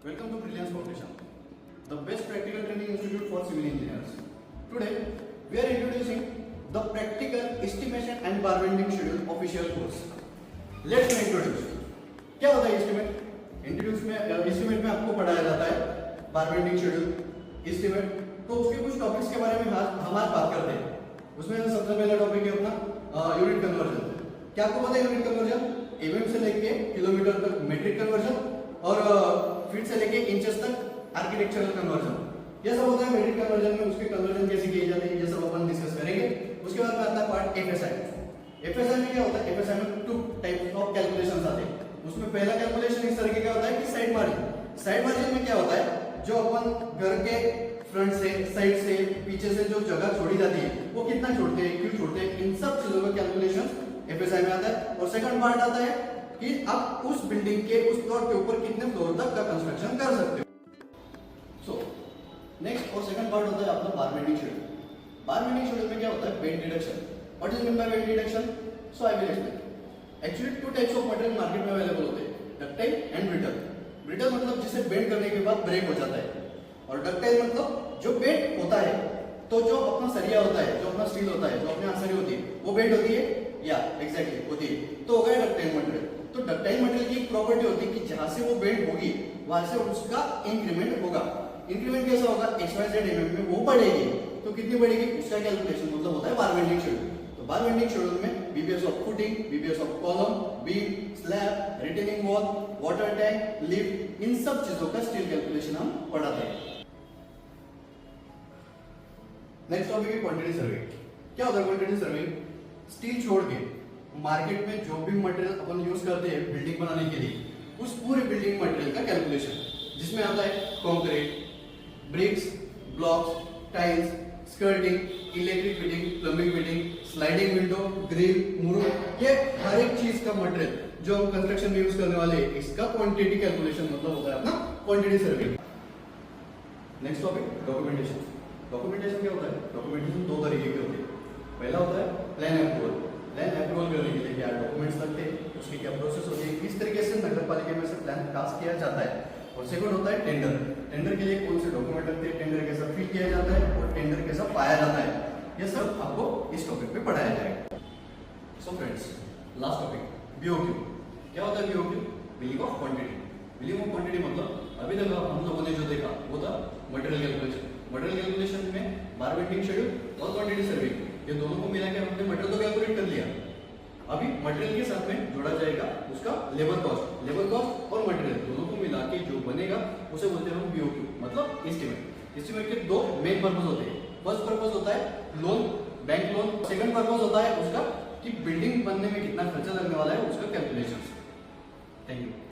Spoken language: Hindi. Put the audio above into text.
Welcome to Brilliance Foundation, the best practical training institute for civil engineers. Today, we are introducing the practical estimation and barwending schedule official course. Let's introduce. क्या होता है एस्टिमेट? एस्टिमेट में आपको पढ़ाया जाता है बारवेंडिंग शेड्यूल, एस्टिमेट। तो उसके कुछ टॉपिक्स के बारे में हम आज बात करते हैं। उसमें सबसे पहला टॉपिक है अपना यूनिट कन्वर्जन। क्या आपको पता है यूनिट कन्वर्जन? mm से लेके किलोमीटर तक मेट्रिक कन्वर्जन और फीट से लेके इंचेस तक आर्किटेक्चरल कन्वर्जन। ये सब होता है मेट्रिक कन्वर्जन में। उसके कन्वर्जन कैसे किए जाते हैं ये सब अपन डिस्कस करेंगे। उसके बाद में आता है पार्ट एफएसआई। एफएसआई में क्या होता है? एफएसआई में टू टाइप्स ऑफ कैलकुलेशंस आते हैं। उसमें पहला कैलकुलेशन इस तरीके का होता है कि साइड मार्जिन। साइड मार्जिन में क्या होता है? जो अपन घर के फ्रंट से, साइड से, पीछे से जो जगह छोड़ी जाती है वो कितना छोड़ते हैं, क्यों छोड़ते हैं, इन सब चीजों का कैलकुलेशन एफएसआई में आता है। और सेकंड पार्ट आता है कि आप उस बिल्डिंग के उस फ्लोर के ऊपर कितने फ्लोर तक का कंस्ट्रक्शन कर सकते हो। सो नेक्स्ट और सेकंड पार्ट होता है अपना बारवेंडिंग शेड्यूल। बारवेंडिंग शेड्यूल में क्या होता है? Bend deduction. What is mean by bend deduction? So I will explain. Actually two types of material market में अवेलेबल होते हैं, डक्टाइल एंड ब्रिटल। ब्रिटल मतलब जिसे बेंड करने के बाद ब्रेक हो जाता है, और डक्टाइल मतलब जो बेंड होता है तो जो अपना सरिया होता है, जो अपना स्टील होता है, जो अपनी आंसरी होती है वो बेंड होती है या एग्जैक्टली होती है, तो हो गया डक्टाइल मटेरियल। तो डक्टाइल मटेरियल की एक प्रॉपर्टी होती है कि जहां से वो बेंड होगी वहां से उसका इंक्रीमेंट होगा। इंक्रीमेंट कैसा होगा? XYZ mm में वो बढ़ेगी। तो कितनी बढ़ेगी उसका कैलकुलेशन मतलब होता है बारवेंडिंग शेड्यूल। तो बारवेंडिंग शेड्यूल में BBS of footing, BBS of column, beam, slab, retaining wall, water tank, lift, इन सब चीजों का स्टील कैलकुलेशन हम पढ़ाते हैं। नेक्स्ट टॉपिक है क्वांटिटी सर्विंग। क्या होता है क्वांटिटी सर्विंग? स्टील छोड़ के मार्केट में जो भी मटेरियल अपन यूज करते हैं बिल्डिंग बनाने के लिए, उस पूरे बिल्डिंग मटेरियल का कैलकुलेशन, जिसमें आता है concrete, bricks, blocks, tiles, skirting, electric fitting, plumbing fitting, sliding window, grill, मुरूम, ये हर एक चीज का मटेरियल जो हम कंस्ट्रक्शन में यूज करने वाले हैं, इसका क्वांटिटी कैलकुलेशन मतलब होता है अपना quantity serving. Next topic documentation. Documentation क्या होता है? डॉक्यूमेंटेशन दो तरीके के होते हैं। पहला होता है प्लान अप्रूवल। प्लान अप्रूवल करने के लिए क्या डॉक्यूमेंट्स लगते हैं, उसकी क्या प्रोसेस होती है, किस तरीके से नगर पालिका में से प्लान पास किया जाता है। और सेकंड होता है टेंडर। टेंडर के लिए कौन से डॉक्यूमेंट लगते हैं, टेंडर कैसा फिल किया जाता है और टेंडर कैसा पाया जाता है, ये सब आपको इस टॉपिक पे पढ़ाया जाएगा। So friends, last topic BOQ. क्या होता है BOQ? Billing of quantity. Billing of quantity मतलब अभी तक हम लोगों ने जो देखा वो था मटेरियल कैलकुलेशन। मटेरियल कैलकुलेशन में बारवेंडिंग शेड्यूल और क्वांटिटी सर्विंग, ये दोनों को मिला के हमने मटेरियल तो कैलकुलेट कर लिया। अभी मटेरियल के साथ में जोड़ा जाएगा उसका लेबर कॉस्ट। लेबर कॉस्ट और मटेरियल दोनों को मिला के जो बनेगा उसे बोलते हैं हम बीओक्यू मतलब एस्टिमेट। एस्टिमेट के दो मेन पर्पस होते हैं। फर्स्ट पर्पस होता है loan, bank loan. Second purpose होता है उसका कि बिल्डिंग बनने में कितना खर्चा लगने वाला है उसका कैलकुलेशन। Thank you.